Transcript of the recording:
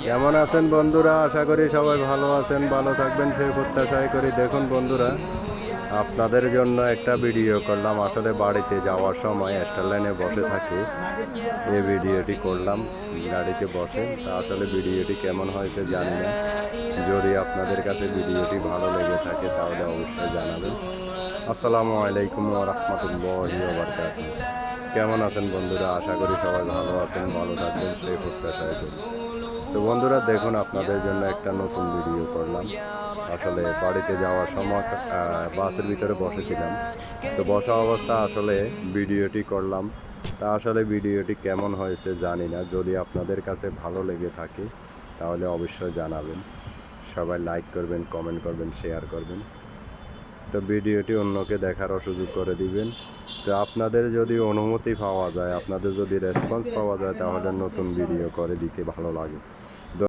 কেমন আছেন বন্ধুরা? আশা করি সবাই ভালো আছেন, ভালো থাকবেন সেই প্রত্যাশাই করি। দেখুন বন্ধুরা, আপনাদের জন্য একটা ভিডিও করলাম। আসলে বাড়িতে যাওয়ার সময় স্টার লাইনে বসে থাকি, এই ভিডিওটি করলাম গাড়িতে বসে। তা আসলে ভিডিওটি কেমন হয়েছে জানি না। যদি আপনাদের কাছে ভিডিওটি ভালো লেগে থাকে তাহলে অবশ্যই জানাবেন। আসসালামু আলাইকুম ওয়া রাহমাতুল্লাহি ওয়া বারাকাতুহু। কেমন আছেন বন্ধুরা? আশা করি সবাই ভালো আছেন, ভালো থাকবেন সেই প্রত্যাশাই করি। তো বন্ধুরা দেখুন, আপনাদের জন্য একটা নতুন ভিডিও করলাম। আসলে বাড়িতে যাওয়ার সময় বাসের ভিতরে বসেছিলাম, তো বসা অবস্থা আসলে ভিডিওটি করলাম। তা আসলে ভিডিওটি কেমন হয়েছে জানি না। যদি আপনাদের কাছে ভালো লেগে থাকে তাহলে অবশ্যই জানাবেন। সবাই লাইক করবেন, কমেন্ট করবেন, শেয়ার করবেন। তো ভিডিওটি অন্যকে দেখারও সুযোগ করে দিবেন। তো আপনাদের যদি অনুমতি পাওয়া যায়, আপনাদের যদি রেসপন্স পাওয়া যায় তাহলে নতুন ভিডিও করে দিতে ভালো লাগে।